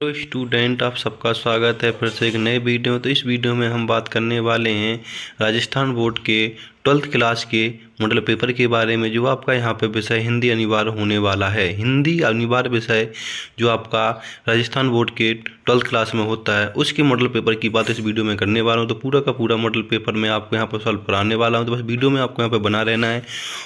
तो स्टूडेंट आप सबका स्वागत है फिर से एक नए वीडियो। तो इस वीडियो में हम बात करने वाले हैं राजस्थान बोर्ड के 12th क्लास के मॉडल पेपर के बारे में, जो आपका यहाँ पे विषय हिंदी अनिवार्य होने वाला है। हिंदी अनिवार्य विषय जो आपका राजस्थान बोर्ड के 12th क्लास में होता है, उसके मॉडल पेपर की बात इस वीडियो में करने वाला हूँ। तो पूरा का पूरा मॉडल पेपर मैं आपको यहाँ पर सॉल्व कराने वाला हूँ। तो बस वीडियो में आपको यहाँ पर बना रहना है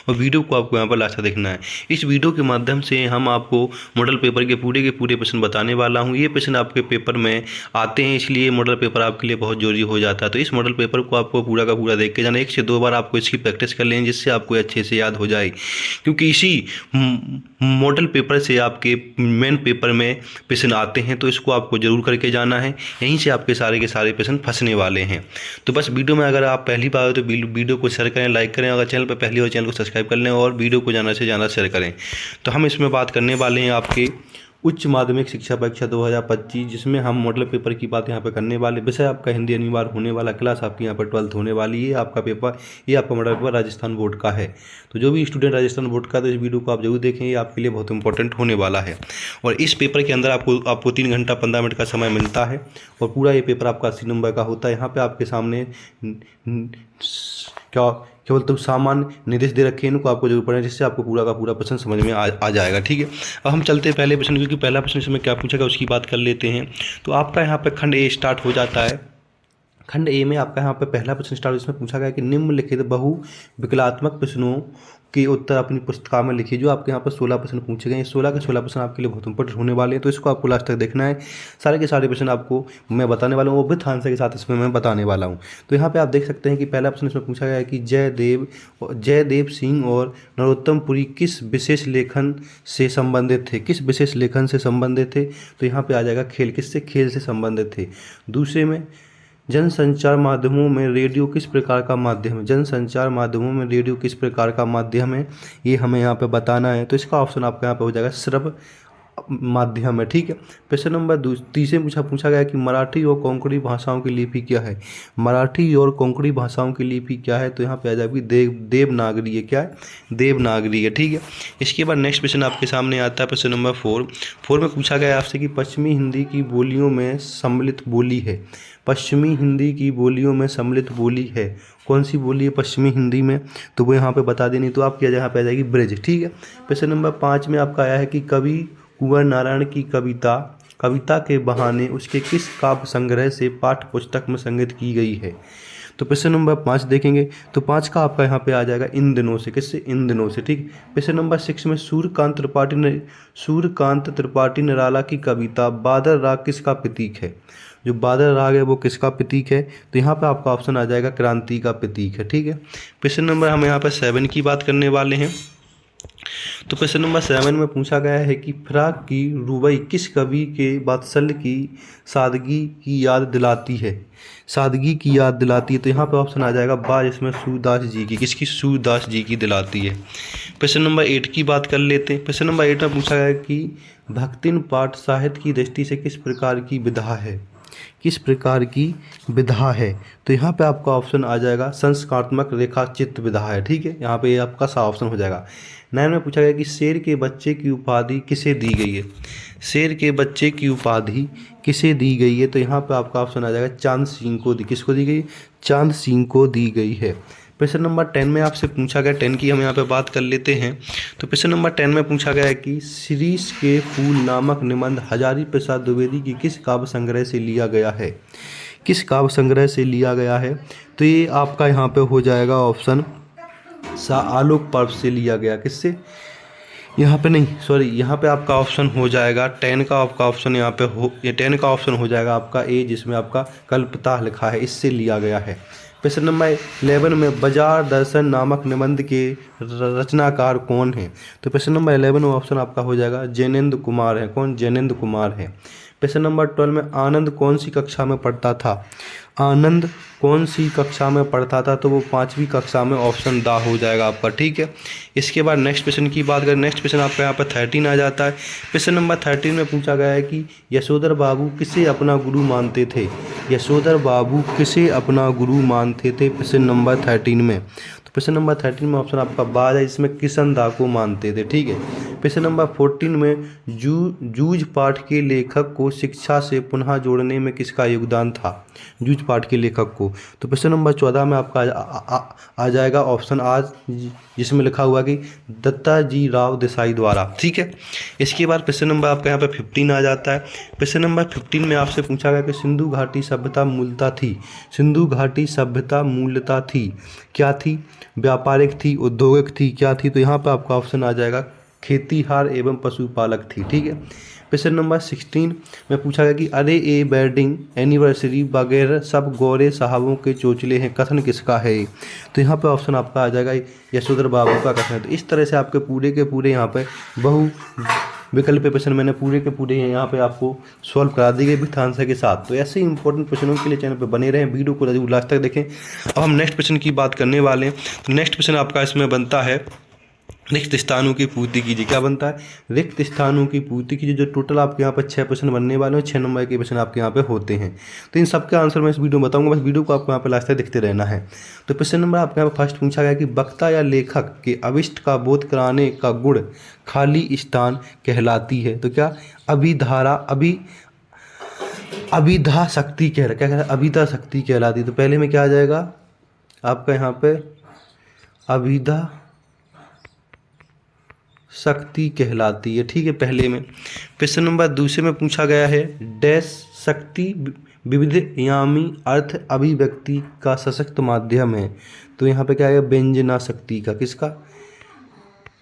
और वीडियो को आपको यहाँ पर लास्ट तक देखना है। इस वीडियो के माध्यम से हम आपको मॉडल पेपर के पूरे प्रश्न बताने वाला हूँ। ये प्रश्न आपके पेपर में आते हैं, इसलिए मॉडल पेपर आपके लिए बहुत जरूरी हो जाता है। तो इस मॉडल पेपर को आपको पूरा का पूरा देख के जाना, 1 से 2 बार आपको इसकी प्रैक्टिस कर लें, जिससे आपको अच्छे से याद हो जाए। क्योंकि इसी मॉडल पेपर से आपके मेन पेपर में प्रश्न आते हैं, तो इसको आपको जरूर करके जाना है। यहीं से आपके सारे के सारे प्रश्न फंसने वाले हैं। तो बस वीडियो में अगर आप पहली बार हो तो वीडियो को शेयर करें, लाइक करें। अगर चैनल पर पहली हो चैनल को सब्सक्राइब कर लें और वीडियो को ज़्यादा से ज़्यादा शेयर करें। तो हम इसमें बात करने वाले हैं आपके उच्च माध्यमिक शिक्षा परीक्षा 2025, जिसमें हम मॉडल पेपर की बात यहाँ पे करने वाले। विषय आपका हिंदी अनिवार्य होने वाला, क्लास आपकी यहाँ पर 12th होने वाली है। आपका पेपर, ये आपका मॉडल पेपर राजस्थान बोर्ड का है। तो जो भी स्टूडेंट राजस्थान बोर्ड का, तो इस वीडियो को आप जरूर देखें, ये आपके लिए बहुत इंपॉर्टेंट होने वाला है। और इस पेपर के अंदर आपको 3 घंटा 15 मिनट का समय मिलता है और पूरा ये पेपर आपका 80 नंबर का होता है। यहाँ पर आपके सामने क्या केवल तो सामान्य निर्देश दे रखे हैं, इनको आपको जरूर पढ़ना है, जिससे आपको पूरा का पूरा प्रश्न समझ में आ जाएगा। ठीक है, अब हम चलते हैं पहले प्रश्न, क्योंकि पहला प्रश्न इसमें क्या पूछा गया उसकी बात कर लेते हैं। तो आपका यहाँ पे खंड ए स्टार्ट हो जाता है। खंड ए में आपका यहाँ पे पहला प्रश्न स्टार्ट, इसमें पूछा गया कि निम्नलिखित बहु विकलात्मक प्रश्नों के उत्तर अपनी पुस्तिका में लिखिए। जो आपके यहाँ पर 16 प्रश्न पूछे गए हैं, 16 के 16 प्रश्न आपके लिए बहुत इंपॉर्टेंट होने वाले हैं। तो इसको आपको लास्ट तक देखना है। सारे के सारे प्रश्न आपको मैं बताने वाला हूँ, वो विथ आंसर के साथ इसमें मैं बताने वाला हूँ। तो यहाँ पे आप देख सकते हैं कि पहला प्रश्न इसमें पूछा गया है कि जयदेव सिंह और नरोत्तमपुरी किस विशेष लेखन से संबंधित थे। किस विशेष लेखन से संबंधित थे? तो यहाँ पे आ जाएगा खेल। किससे? खेल से संबंधित थे। दूसरे में जनसंचार माध्यमों में रेडियो किस प्रकार का माध्यम है। जनसंचार माध्यमों में रेडियो किस प्रकार का माध्यम है, ये हमें यहाँ पे बताना है। तो इसका ऑप्शन आपका यहाँ पे हो जाएगा श्रव्य माध्यम है। ठीक है। प्रश्न नंबर 30 में पूछा गया कि मराठी और कोंकणी भाषाओं की लिपि क्या है। मराठी और कोंकणी भाषाओं की लिपि क्या है? तो यहाँ पे आ जाएगी देवनागरी है। क्या है? देवनागरी है। ठीक है। इसके बाद नेक्स्ट प्रश्न आपके सामने आता है प्रश्न नंबर 4 में पूछा गया आपसे कि पश्चिमी हिंदी की बोलियों में सम्मिलित बोली है। पश्चिमी हिंदी की बोलियों में सम्मिलित बोली है। कौन सी बोली है पश्चिमी हिंदी में? तो वो यहाँ पे बता देनी। तो आपकी यहाँ पे आ जाएगी ब्रज। ठीक है। प्रश्न नंबर 5 में आपका आया है कि कवि कुंवर नारायण की कविता के बहाने उसके किस काव्य संग्रह से पाठ्य पुस्तक में संग्रहित की गई है। तो प्रश्न नंबर 5 देखेंगे तो 5 का आपका यहाँ पे आ जाएगा इन दिनों से। किससे? इन दिनों से। ठीक। प्रश्न नंबर 6 में सूर्यकांत त्रिपाठी निराला की कविता बादल राग किसका प्रतीक है। जो बादल राग है वो किसका प्रतीक है? तो यहाँ पे आपका ऑप्शन आ जाएगा क्रांति का प्रतीक है। ठीक है। प्रश्न नंबर हम यहाँ पर 7 की बात करने वाले हैं। तो प्रश्न नंबर 7 में पूछा गया है कि फिराक की रुबाई किस कवि के वात्सल्य की सादगी की याद दिलाती है। सादगी की याद दिलाती है। तो यहाँ पे ऑप्शन आ जाएगा बा, जिसमें सूरदास जी की। किसकी? सूरदास जी की दिलाती है। प्रश्न नंबर 8 की बात कर लेते हैं। प्रश्न नंबर 8 में पूछा गया कि भक्तिन पाठ साहित्य की दृष्टि से किस प्रकार की विधा है। किस प्रकार की विधा है? तो यहाँ पे आपका ऑप्शन आ जाएगा संस्कारात्मक रेखाचित्र विधा है। ठीक है। यहाँ पे ये आपका सा ऑप्शन हो जाएगा। 9 में पूछा गया कि शेर के बच्चे की उपाधि किसे दी गई है। शेर के बच्चे की उपाधि किसे दी गई है? तो यहाँ पे आपका ऑप्शन आ जाएगा चांद सिंह को। किसको दी गई? चांद सिंह को दी गई है। प्रश्न नंबर 10 में आपसे पूछा गया, 10 की हम यहाँ पे बात कर लेते हैं। तो प्रश्न नंबर 10 में पूछा गया है कि शीरीष के फूल नामक निबंध हजारी प्रसाद द्विवेदी की किस काव्य संग्रह से लिया गया है। किस काव्य संग्रह से लिया गया है? तो ये आपका यहाँ पे हो जाएगा ऑप्शन सा आलोक पर्व से लिया गया। किससे? यहाँ पे नहीं, सॉरी, यहाँ पे आपका ऑप्शन हो जाएगा 10 का आपका ऑप्शन यहाँ पे ये 10 का ऑप्शन हो जाएगा आपका ए, जिसमें आपका कल्पता लिखा है, इससे लिया गया है। प्रश्न नंबर 11 में बाजार दर्शन नामक निबंध के रचनाकार कौन है। तो प्रश्न नंबर 11 में ऑप्शन आपका हो जाएगा जैनेन्द्र कुमार है। कौन? जैनेन्द्र कुमार है। प्रश्न नंबर 12 में आनंद कौन सी कक्षा में पढ़ता था। आनंद कौन सी कक्षा में पढ़ता था? तो वो 5वीं कक्षा में। ऑप्शन दा हो जाएगा आपका। ठीक है। इसके बाद नेक्स्ट प्रश्न की बात करें। नेक्स्ट प्रश्न आपका यहाँ पर 13 आ जाता है। प्रश्न नंबर 13 में पूछा गया है कि यशोधर बाबू किसे अपना गुरु मानते थे। यशोधर बाबू किसे अपना गुरु मानते थे प्रश्न नंबर 13 में। तो क्वेश्चन नंबर 13 में ऑप्शन आपका बाज है, जिसमें किशन दा को मानते थे। ठीक है। क्वेश्चन नंबर 14 में जूझ पाठ के लेखक को शिक्षा से पुनः जोड़ने में किसका योगदान था? जूझ पाठ के लेखक को। तो क्वेश्चन नंबर 14 में आपका आ जाएगा ऑप्शन आज, जिसमें लिखा हुआ कि दत्ताजी राव देसाई द्वारा। ठीक है। इसके बाद क्वेश्चन नंबर आपका यहाँ पे 15 आ जाता है। क्वेश्चन नंबर 15 में आपसे पूछा गया कि सिंधु घाटी सभ्यता मूलतः थी। सिंधु घाटी सभ्यता मूलतः थी, क्या थी? व्यापारिक थी, औद्योगिक थी, क्या थी? तो यहाँ पर आपका ऑप्शन आ जाएगा खेतीहार एवं पशुपालक थी। ठीक है। क्वेश्चन नंबर 16 में पूछा गया कि अरे ए वेडिंग एनिवर्सरी वगैरह सब गौरे साहबों के चोचले हैं, कथन किसका है? तो यहाँ पे ऑप्शन आपका आ जाएगा यशोधर बाबू का कथन है। तो इस तरह से आपके पूरे के पूरे यहाँ पे बहु विकल्प प्रश्न मैंने पूरे के पूरे यहाँ पे आपको सॉल्व करा दी गई विथ आंसर के साथ। तो ऐसे ही इंपॉर्टेंट क्वेश्चनों के लिए चैनल पे बने रहें, वीडियो को जरूर लास्ट तक देखें। अब हम नेक्स्ट क्वेश्चन की बात करने वाले हैं। तो नेक्स्ट क्वेश्चन आपका इसमें बनता है रिक्त स्थानों की पूर्ति कीजिए। क्या बनता है? रिक्त स्थानों की पूर्ति कीजिए। जो टोटल आपके यहाँ पर 6 प्रश्न बनने वाले हैं, 6 नंबर के प्रश्न आपके यहाँ पे होते हैं। तो इन सबके आंसर मैं इस वीडियो में बताऊंगा, बस वीडियो को आपको यहाँ पे लास्ट तक देखते रहना है। तो क्वेश्चन नंबर आपके यहाँ पर फर्स्ट पूछा गया कि वक्ता या लेखक के अविष्ट का बोध कराने का गुण खाली स्थान कहलाती है। तो क्या? अभिधारा अभिधा शक्ति क्या कह रहा है? अभिधा शक्ति कहलाती है। तो पहले में क्या आ जाएगा आपका यहाँ पे? अभिधा शक्ति कहलाती है। ठीक है। पहले में क्वेश्चन नंबर दूसरे में पूछा गया है डैश शक्ति विविध यामी अर्थ अभिव्यक्ति का सशक्त माध्यम है। तो यहाँ पे क्या है? व्यंजना शक्ति का। किसका?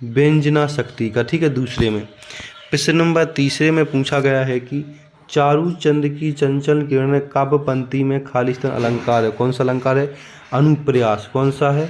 व्यंजना शक्ति का। ठीक है। दूसरे में क्वेश्चन नंबर तीसरे में पूछा गया है कि चारू चंद की चंचल किरण काव्य पंक्ति में खालिस्तान अलंकार है। कौन सा अलंकार है? अनुप्रयास। कौन सा है?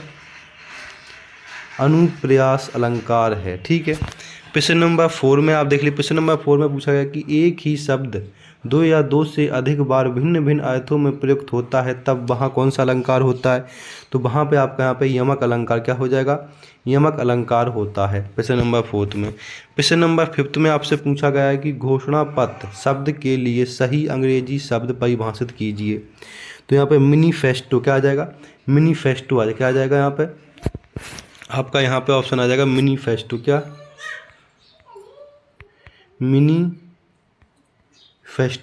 अनुप्रयास अलंकार है। ठीक है। क्वेश्चन नंबर 4 में आप देख लीजिए। क्वेश्चन नंबर 4 में पूछा गया कि एक ही शब्द 2 या 2 से अधिक बार भिन्न भिन्न अर्थों में प्रयुक्त होता है, तब वहाँ कौन सा अलंकार होता है? तो वहाँ पे आपका यहाँ पे यमक अलंकार क्या हो जाएगा? यमक अलंकार होता है। क्वेश्चन नंबर 4 में। क्वेश्चन नंबर 5 में आपसे पूछा गया है कि घोषणा पत्र शब्द के लिए सही अंग्रेजी शब्द परिभाषित कीजिए। तो यहाँ पे मिनीफेस्टो क्या आ जाएगा? मिनीफेस्टो आ जाएगा। क्या आ जाएगा यहाँ पे? आपका यहाँ पे ऑप्शन आ जाएगा मिनीफेस्टो। क्या? मिनीफेस्टो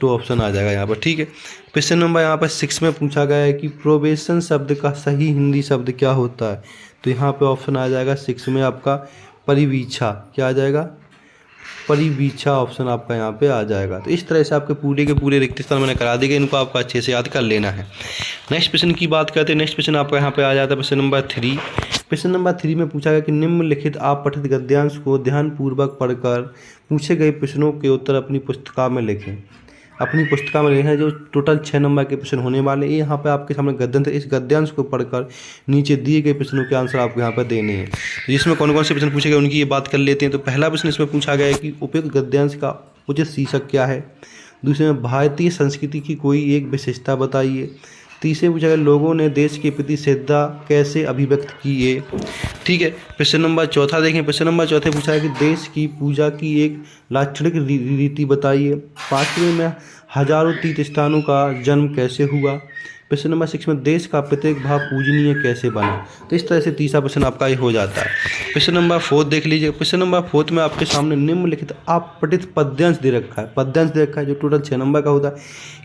ऑप्शन आ जाएगा यहाँ पर। ठीक है। क्वेश्चन नंबर यहाँ पर 6 में पूछा गया है कि प्रोबेशन शब्द का सही हिंदी शब्द क्या होता है? तो यहाँ पे ऑप्शन आ जाएगा 6 में आपका परिवीक्षा। क्या आ जाएगा? परिवीक्षा ऑप्शन आपका यहाँ पे आ जाएगा। तो इस तरह से आपके पूरे के पूरे रिक्त स्थान मैंने करा दिए, इनको आपको अच्छे से याद कर लेना है। नेक्स्ट क्वेश्चन की बात करते हैं। नेक्स्ट क्वेश्चन आपका यहाँ पे आ जाता है क्वेश्चन नंबर 3। क्वेश्चन नंबर 3 में पूछा गया कि निम्नलिखित आप पठित गद्यांश को ध्यानपूर्वक पढ़कर पूछे गए प्रश्नों के उत्तर अपनी पुस्तिका में लिखें। अपनी पुस्तिका में लिखें। जो टोटल 6 नंबर के प्रश्न होने वाले हैं, यहाँ पे आपके सामने गद्यांश, इस गद्यांश को पढ़कर नीचे दिए गए प्रश्नों के आंसर आपको यहाँ पर देने हैं। तो जिसमें कौन कौन से प्रश्न पूछे गए उनकी ये बात कर लेते हैं। तो पहला प्रश्न इसमें पूछा गया है कि उपयुक्त गद्यांश का उचित शीर्षक क्या है। दूसरे में भारतीय संस्कृति की कोई एक विशेषता बताइए। तीसरे पूछा गया लोगों ने देश के प्रति श्रद्धा कैसे अभिव्यक्त की है। ठीक है। क्वेश्चन नंबर 4 देखें। क्वेश्चन नंबर 4 पूछा है कि देश की पूजा की एक लाक्षणिक रीति बताइए। 5वें में हजारों तीर्थ स्थानों का जन्म कैसे हुआ। क्वेश्चन नंबर 6 में देश का प्रत्येक भाव पूजनीय कैसे बना। तो इस तरह से तीसरा प्रश्न आपका ये हो जाता है। क्वेश्चन नंबर 4 देख लीजिए। क्वेश्चन नंबर 4 में आपके सामने निम्नलिखित आप पठित पद्यांश दे रखा है। पद्यांश दे रखा है जो टोटल 6 नंबर का होता है।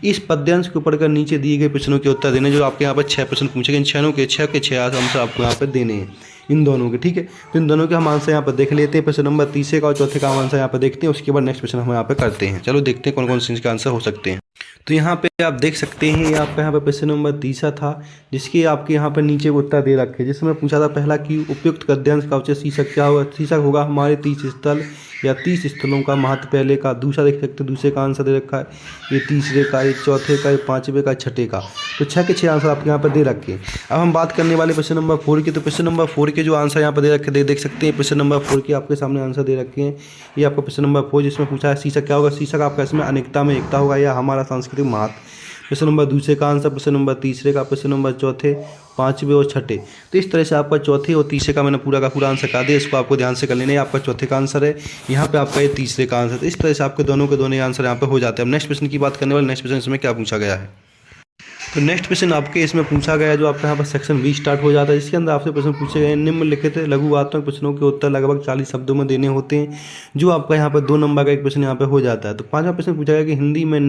इस पद्यांश को पढ़कर नीचे दिए गए प्रश्नों के उत्तर देने। जो आपके यहाँ पर 6 प्रश्न पूछे गए, इन 6 के 6 आंसर आपको यहाँ पर देने हैं इन दोनों के। ठीक है। तो इन दोनों के हम आंसर यहाँ पर देख लेते हैं। प्रश्न नंबर 3 का और 4 का आंसर यहाँ पर देखते हैं। उसके बाद नेक्स्ट प्रश्न हम यहाँ पर करते हैं। चलो देखते हैं कौन कौन से इसके आंसर हो सकते हैं। तो यहाँ पे आप देख सकते हैं, ये आपका यहाँ पे प्रश्न नंबर 3 था, जिसके आपके यहाँ पर नीचे उत्तर दे रखे, जिसमें पूछा था पहला कि उपयुक्त गद्यांश का उचित शीर्षक क्या होगा। शीर्षक होगा हमारे 30 स्थल या 30 स्थलों का महत्व पहले का। दूसरा देख सकते हैं, दूसरे का आंसर दे रखा है, ये तीसरे का, ये चौथे का, ये 5वें का, 6ठे का। तो 6 के 6 आंसर आपके यहाँ पर दे रखे हैं। अब हम बात करने वाले प्रश्न नंबर 4 की। तो प्रश्न नंबर 4 के जो आंसर यहाँ पर दे रखे देख सकते हैं। प्रश्न नंबर 4 के आपके सामने आंसर दे रखे हैं। ये आपका प्रश्न नंबर 4 जिसमें पूछा है शीर्षक क्या होगा। शीर्षक आपका इसमें अनेकता में एकता होगा या हमारा सांस्कृतिक महत्व। प्रश्न नंबर 2 का आंसर, प्रश्न नंबर 3 का, प्रश्न नंबर 4, 5वें और 6ठे। तो इस तरह से आपका 4थे और 3 का मैंने पूरा का पूरा आंसर कर दिया। इसको आपको ध्यान से कर लेना है। आपका 4थे का आंसर है, यहाँ पे आपका ये 3 का आंसर। तो इस तरह से आपके दोनों के दोनों आंसर यहाँ पे हो जाते हैं। अब नेक्स्ट प्रश्न की बात करने वाले। नेक्स्ट प्रश्न इसमें क्या पूछा गया है। तो नेक्स्ट क्वेश्चन आपके इसमें पूछा गया है, जो आपका यहाँ पर सेक्शन 20 स्टार्ट हो जाता है। इसके अंदर आपसे प्रश्न पूछे गए हैं, निम्नलिखित लघुवात्मक प्रश्नों के उत्तर लगभग 40 शब्दों में देने होते हैं, जो आपका यहाँ पर 2 नंबर का एक प्रश्न यहाँ पे हो जाता है। तो 5वां प्रश्न पूछा गया कि हिंदी में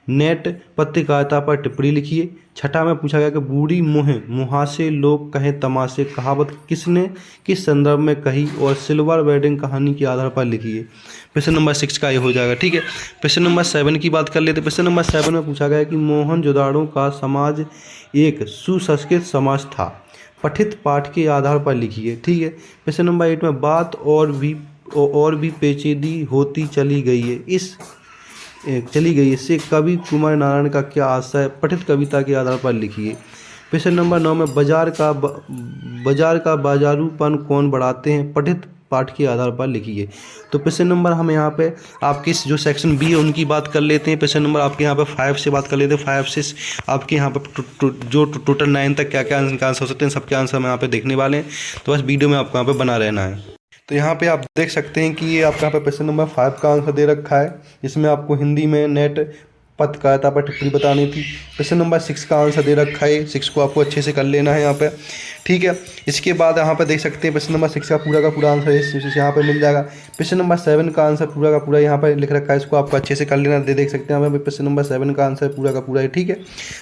नेट पत्रकारिता पर टिप्पणी लिखिए। छठा में पूछा गया कि बूढ़ी मुँह मुहासे लोग कहें तमाशे कहावत किसने किस संदर्भ में कही और सिल्वर वेडिंग कहानी के आधार पर लिखिए। क्वेश्चन नंबर 6 का ये हो जाएगा, ठीक है। क्वेश्चन नंबर 7 की बात कर लेते हैं। क्वेश्चन नंबर 7 में पूछा गया कि मोहनजोदाड़ो का समाज एक सुसंस्कृत समाज था, पठित पाठ के आधार पर लिखिए, ठीक है। क्वेश्चन नंबर 8 में बात और भी पेचीदी होती चली गई है इससे कवि कुमार नारायण का क्या आशय, पठित कविता के आधार पर लिखिए। क्वेश्चन नंबर 9 में बाजार का बाजारूपन कौन बढ़ाते हैं, पठित पाठ के आधार पर लिखिए। तो क्वेश्चन नंबर हम यहाँ पे आपके जो सेक्शन बी है उनकी बात कर लेते हैं। क्वेश्चन नंबर आपके यहाँ पे 5 से बात कर लेते हैं। 5 से आपके यहाँ पे जो टोटल 9 तक क्या क्या आंसर हो सकते हैं, सबके आंसर हम यहाँ पे देखने वाले हैं, तो बस वीडियो में आपको यहाँ पे बना रहना है। तो यहाँ पे आप देख सकते हैं कि ये आपका यहाँ पे क्वेश्चन नंबर 5 का आंसर दे रखा है, जिसमें आपको हिंदी में नेट पत्रकारिता पर टिप्पणी बतानी थी। क्वेश्चन नंबर 6 का आंसर दे रखा है, 6 को आपको अच्छे से कर लेना है यहाँ पे, ठीक है। इसके बाद यहाँ पे देख सकते हैं क्वेश्चन नंबर 6 का पूरा आंसर यहाँ पे मिल जाएगा। क्वेश्चन नंबर 7 का आंसर पूरा का पूरा यहाँ पे लिख रखा है, इसको आपको अच्छे से कर लेना, देख सकते हैं यहाँ पे क्वेश्चन नंबर 7 का आंसर पूरा का पूरा है, ठीक है,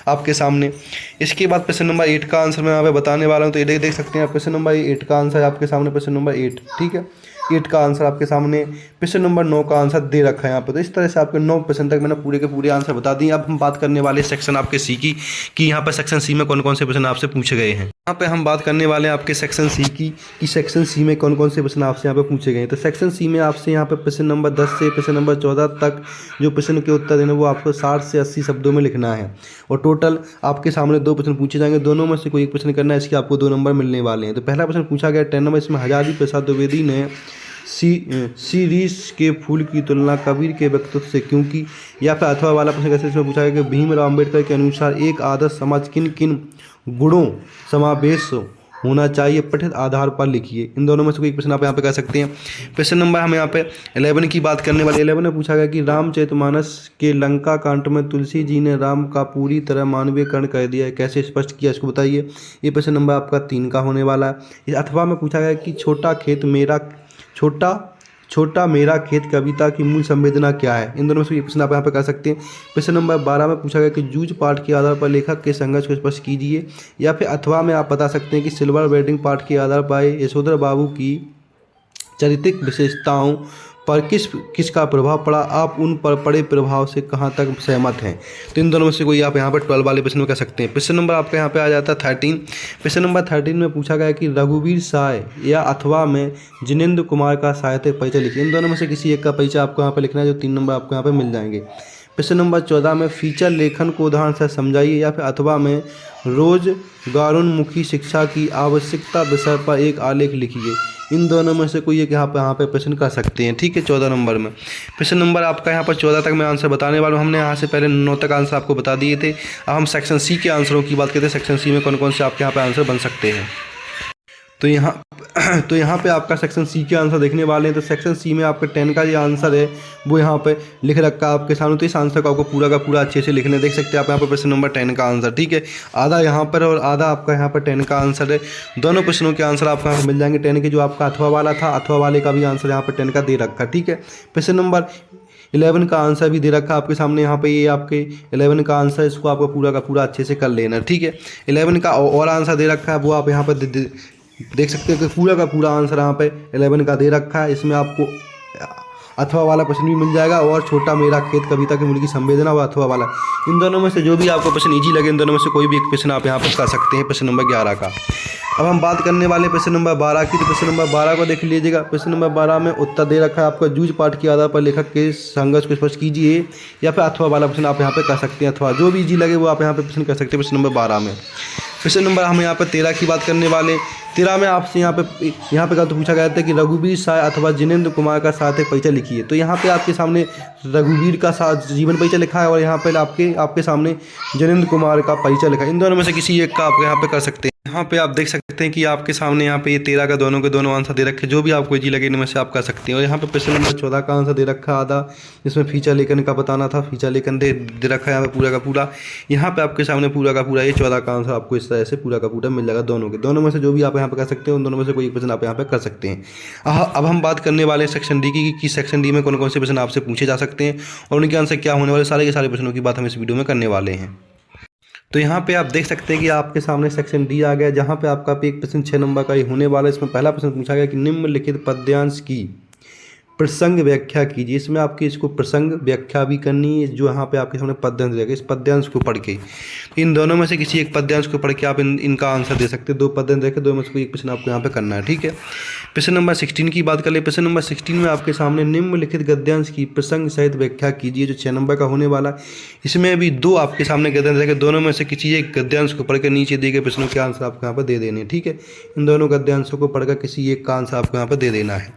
आपके सामने। इसके बाद क्वेश्चन नंबर 8 का आंसर मैं यहाँ पे बताने वाला हूँ, तो ये देख सकते हैं आप, क्वेश्चन नंबर 8 का आंसर आपके सामने, क्वेश्चन नंबर 8, ठीक है, 8 का आंसर आपके सामने। क्वेश्चन नंबर 9 का आंसर दे रखा है यहाँ पे। तो इस तरह से आपके 9 क्वेश्चन तक मैंने पूरे के पूरे आंसर बता दिए। अब हम बात करने वाले सेक्शन आपके सी की, कि यहाँ पर सेक्शन सी में कौन कौन से प्रश्न आपसे पूछे गए हैं। यहाँ पे हम बात करने वाले हैं आपके सेक्शन सी की, कि सेक्शन सी में कौन कौन से प्रश्न आपसे यहाँ पे पूछे गए हैं। तो सेक्शन सी में आपसे यहाँ पे प्रश्न नंबर 10 से प्रश्न नंबर 14 तक जो प्रश्न के उत्तर देना वो आपको 60 से 80 शब्दों में लिखना है, और टोटल आपके सामने 2 प्रश्न पूछे जाएंगे, दोनों में से कोई एक प्रश्न करना है, इसके आपको 2 नंबर मिलने वाले हैं। तो पहला प्रश्न पूछा गया 10 नंबर, इसमें हजारी प्रसाद द्विवेदी ने शीरीष के फूल की तुलना कबीर के व्यक्तित्व से क्यों की, या फिर अथवा वाला प्रश्न कैसे इसमें पूछा गया कि भीमराव अम्बेडकर के अनुसार एक आदर्श समाज किन किन गुणों समावेश होना चाहिए, पठित आधार पर लिखिए। इन दोनों में से कोई प्रश्न आप यहाँ पे कर सकते हैं। क्वेश्चन नंबर हम यहाँ पे 11 की बात करने वाले। 11 में पूछा गया कि रामचरितमानस के लंका कांड में तुलसी जी ने राम का पूरी तरह मानवीयकरण कर दिया है, कैसे स्पष्ट किया, इसको बताइए। ये प्रश्न नंबर आपका 3 का होने वाला है। अथवा में पूछा गया कि छोटा मेरा खेत कविता की मूल संवेदना क्या है। इन दोनों में से ये प्रश्न आप यहाँ पर कर सकते हैं। प्रश्न नंबर 12 में पूछा गया कि जूझ पाठ के आधार पर लेखक के संघर्ष को स्पष्ट कीजिए, या फिर अथवा में आप बता सकते हैं कि सिल्वर वेडिंग पाठ के आधार पर यशोधर बाबू की चारित्रिक विशेषताओं पर किसका प्रभाव पड़ा, आप उन पर पड़े प्रभाव से कहाँ तक सहमत हैं। तो इन दोनों में से कोई आप यहाँ पर 12 वाले प्रश्न में कर सकते हैं। प्रश्न नंबर आपका यहाँ पे आ जाता है 13। प्रश्न नंबर 13 में पूछा गया कि रघुवीर साय या अथवा में जिनेंद्र कुमार का साहित्यिक परिचय लिखिए। इन दोनों में से किसी एक का परिचय आपको यहाँ पर लिखना है, जो 3 नंबर आपको यहाँ पर मिल जाएंगे। प्रश्न नंबर 14 में फीचर लेखन को उदाहरण से समझाइए, या फिर अथवा में रोजगारोन्मुखी शिक्षा की आवश्यकता विषय पर एक आलेख लिखिए। इन दोनों में से कोई एक यहाँ पे प्रश्न कर सकते हैं, ठीक है। 14 नंबर में प्रश्न नंबर आपका यहाँ पर 14 तक मैं आंसर बताने वाला हूँ। हमने यहाँ से पहले 9 तक आंसर आपको बता दिए थे। अब हम सेक्शन सी के आंसरों की बात करते हैं। सेक्शन सी में कौन कौन से आपके यहाँ पे आंसर बन सकते हैं। तो यहाँ पे आपका सेक्शन सी के आंसर देखने वाले हैं। तो सेक्शन सी में आपके 10 का ये आंसर है वो यहाँ पे लिख रखा है आपके सामने। तो इस आंसर को आपको पूरा का पूरा अच्छे से लिखने देख सकते हैं आप यहाँ पे प्रश्न नंबर 10 का आंसर, ठीक है। आधा यहाँ पर और आधा आपका यहाँ पर 10 का आंसर है। दोनों प्रश्नों के आंसर आपको यहाँ पर मिल जाएंगे। 10 के जो आपका अथवा वाला था, अथवा वाले का भी आंसर यहाँ पर 10 का दे रखा है, ठीक है। प्रश्न नंबर 11 का आंसर भी दे रखा है आपके सामने। यहाँ पे ये आपके 11 का आंसर, इसको आपको पूरा का पूरा अच्छे से कर लेना, ठीक है। 11 का और आंसर दे रखा है वो आप यहाँ पर देख सकते हैं कि पूरा का पूरा आंसर यहाँ पे 11 का दे रखा है। इसमें आपको अथवा वाला प्रश्न भी मिल जाएगा, और छोटा मेरा खेत कविता की मूल की संवेदना और अथवा वाला। इन दोनों में से जो भी आपको प्रश्न इजी लगे, इन दोनों में से कोई भी एक प्रश्न आप यहाँ पर कर सकते हैं। प्रश्न नंबर 11 का अब हम बात करने वाले प्रश्न नंबर 12 की। तो प्रश्न नंबर 12 को देख लीजिएगा। प्रश्न नंबर 12 में उत्तर दे रखा है आपका जूझ पाठ के आधार पर लेखक के संघर्ष को स्पष्ट कीजिए, या फिर अथवा वाला प्रश्न आप यहाँ पे कर सकते हैं। अथवा जो भी इजी लगे वो आप यहाँ पे प्रश्न कर सकते हैं प्रश्न नंबर 12 में। प्रश्न नंबर हम यहाँ पर 13 की बात करने वाले। 13 में आपसे यहाँ पे कल तो पूछा गया था कि रघुवीर साय अथवा जिनेंद्र कुमार का साहित्यिक परिचय लिखिए। तो यहाँ पे आपके सामने रघुवीर का जीवन परिचय लिखा है, और यहाँ पे आपके सामने जिनेंद्र कुमार का परिचय लिखा है। इन दोनों में से किसी एक का आप यहाँ पे कर सकते हैं। यहाँ पे आप देख सकते हैं कि आपके सामने यहाँ पे ये 13 का दोनों के दोनों आंसर दे रखे, जो भी आपको इजी लगे इनमें से आप कर सकते हैं। और यहाँ पे क्वेश्चन नंबर 14 का आंसर दे रखा आधा, जिसमें फीचर लेखन का बताना था, फीचर लेखन दे रखा है यहाँ पे पूरा का पूरा। यहाँ पे आपके सामने पूरा का पूरा ये 14 का आंसर आपको इस तरह से पूरा का पूरा मिल जाएगा दोनों के दोनों में से, जो भी आप यहाँ पे कर सकते हैं उन दोनों में से कोई एक क्वेश्चन आप यहाँ पे कर सकते हैं। अब हम बात करने वाले हैं सेक्शन डी की, सेक्शन डी में कौन कौन से क्वेश्चन आपसे पूछे जा सकते हैं और उनके आंसर क्या होने वाले, सारे के सारे प्रश्नों की बात हम इस वीडियो में करने वाले हैं। तो यहाँ पे आप देख सकते हैं कि आपके सामने सेक्शन डी आ गया, जहाँ पे आपका पे एक प्रश्न 6 नंबर का ही होने वाला है। इसमें पहला प्रश्न पूछा गया कि निम्नलिखित पद्यांश की प्रसंग व्याख्या कीजिए। इसमें आपकी इसको प्रसंग व्याख्या भी करनी है, जो यहाँ पे आपके सामने पद्यांश रहेगा, इस पद्यांश को पढ़ के इन दोनों में से किसी एक पद्यांश को पढ़ के आप इनका आंसर दे सकते हैं। 2 पद्यांश देखे, 2 में से कोई एक प्रश्न आपको यहाँ पे करना है, ठीक है। प्रश्न नंबर 16 की बात कर ले। प्रश्न नंबर 16 में आपके सामने निम्नलिखित गद्यांश की प्रसंग सहित व्याख्या कीजिए, जो 6 नंबर का होने वाला। इसमें भी 2 आपके सामने गद्यांश रहेंगे, दोनों में से किसी एक गद्यांश को पढ़कर नीचे दिए गए प्रश्नों के आंसर आपको यहाँ पर दे देने, ठीक है। इन दोनों गद्यांशों को पढ़कर किसी एक का आंसर आपको यहाँ पर दे देना है।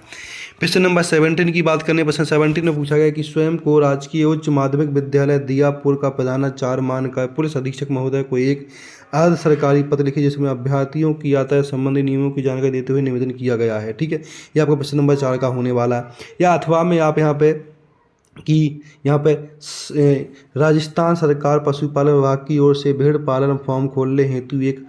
प्रश्न नंबर 17 की बात करने। प्रश्न 17 में पूछा गया कि स्वयं को राजकीय उच्च माध्यमिक विद्यालय दियापुर का प्रधानाचार्य मानकर पुलिस अधीक्षक महोदय को एक अर्ध सरकारी पत्र लिखिए, जिसमें अभ्यर्थियों की यातायात संबंधी नियमों की जानकारी देते हुए निवेदन किया गया है, ठीक है। ये आपका प्रश्न नंबर 4 का होने वाला है। या अथवा में आप यहाँ पे कि यहाँ पे राजस्थान सरकार पशुपालन विभाग की ओर से भेड़ पालन फार्म खोलने हेतु एक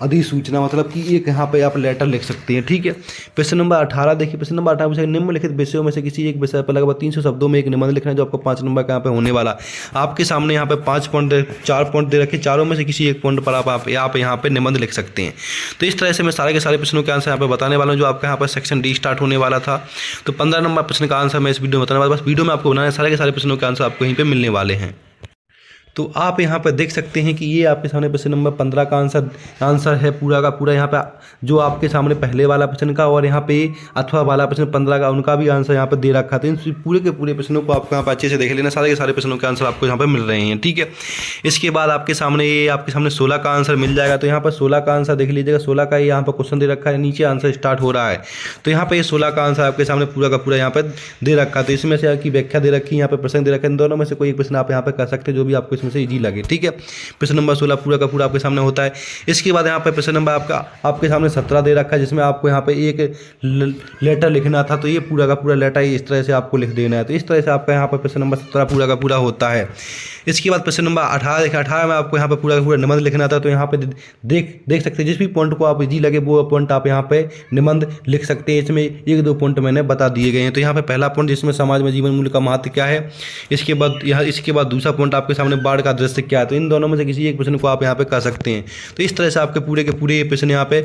अधिसूचना, मतलब कि एक यहाँ पे आप लेटर लिख सकते हैं, ठीक है। प्रश्न नंबर 18 देखिए। प्रश्न नंबर 18 पूछा निम्नलिखित विषयों में से किसी एक विषय पर लगभग 300 शब्दों में एक निबंध लिखना है, जो आपको 5 नंबर का यहाँ पे होने वाला। आपके सामने यहाँ पे 4 पॉइंट दे रखे, चारों में से किसी एक पॉइंट पर आप यहाँ पे निबंध लिख सकते हैं। तो इस तरह से मैं सारे के सारे प्रश्नों के आंसर यहाँ पे बताने वाला हूँ, जो आपका यहाँ पर सेक्शन डी स्टार्ट होने वाला था। तो 15 नंबर प्रश्न का आंसर मैं इस वीडियो में बताने वाला, बस वीडियो में आपको बनाने सारे के सारे प्रश्नों के आंसर आपको यहीं पर मिलने वाले हैं। तो आप यहाँ पर देख सकते हैं कि ये आपके सामने प्रश्न नंबर 15 का आंसर है पूरा का पूरा। यहाँ पे जो आपके सामने पहले वाला प्रश्न का और यहाँ पे अथवा वाला प्रश्न 15 का, उनका भी आंसर यहाँ पर दे रखा था। इन पूरे के पूरे प्रश्नों को आपको यहाँ पर अच्छे से देख लेना, सारे के सारे प्रश्नों के आंसर आपको यहाँ पर मिल रहे हैं, ठीक है। इसके बाद आपके सामने 16 का आंसर मिल जाएगा। तो यहाँ पर 16 का आंसर देख लीजिएगा, 16 का यहाँ पर क्वेश्चन दे रखा है, नीचे आंसर स्टार्ट हो रहा है। तो यहाँ पर 16 का आंसर आपके सामने पूरा का पूरा यहाँ पर दे रखा है। तो इसमें से आपकी व्याख्या दे रखी है, यहाँ पर प्रश्न दे रखा है, इन दोनों में से कोई एक प्रश्न आप यहाँ पर कर सकते हैं, जो भी आपको इसमें से ईजी लगे, ठीक है। प्रश्न नंबर 16 पूरा का पूरा आपके सामने होता है। इसके बाद यहाँ पे प्रश्न नंबर आपके सामने 17 दे रखा है, जिसमें आपको यहाँ पे एक लेटर लिखना था। तो ये पूरा का पूरा लेटर इस तरह से आपको लिख देना है। तो इस तरह से आपका यहाँ पर प्रश्न नंबर 17 पूरा का पूरा होता है। इसके बाद प्रश्न नंबर 18 देखिए, 18 में आपको यहाँ पे पूरा का पूरा निबंध लिखना था। तो यहाँ पे देख सकते हैं, जिस भी पॉइंट को आप इजी लगे वो पॉइंट आप यहाँ पे निबंध लिख सकते हैं। इसमें 1-2 पॉइंट मैंने बता दिए गए हैं। तो यहाँ पे पहला पॉइंट, जिसमें समाज में जीवन मूल्य का महत्व क्या है। इसके बाद दूसरा पॉइंट आपके सामने बाढ़ का दृश्य क्या है। तो इन दोनों में से किसी एक प्रश्न को आप यहाँ पे कर सकते हैं। तो इस तरह से आपके पूरे के पूरे प्रश्न यहाँ पे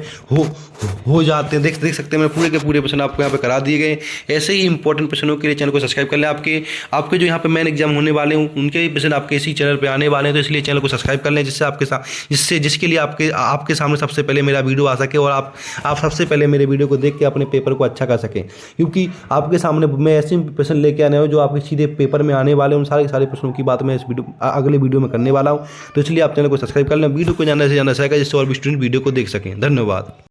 हो जाते हैं। देख सकते हैं, मैं पूरे के पूरे प्रश्न आपको यहाँ पे करा दिए गए। ऐसे ही इंपॉर्टेंट प्रश्नों के लिए चैनल को सब्सक्राइब कर लें। आपके जो यहाँ पे मेन एग्जाम होने वाले हैं उनके भी प्रश्न आपके इसी चैनल पे आने वाले हैं। तो इसलिए चैनल को सब्सक्राइब कर लें, जिसके लिए आपके सामने सबसे पहले मेरा वीडियो आ सके और आप सबसे पहले मेरे वीडियो को देख के अपने पेपर को अच्छा कर सकें। क्योंकि आपके सामने मैं ऐसे प्रश्न लेके आने वाला जो आपके सीधे पेपर में आने वाले, उन सारे के सारे प्रश्नों की बात मैं इस अगले वीडियो में करने वाला हूँ। तो इसलिए आप चैनल को सब्सक्राइब कर लें, वीडियो को ज़्यादा से ज़्यादा शेयर करें, जिससे और भी स्टूडेंट वीडियो को देख सकें। धन्यवाद।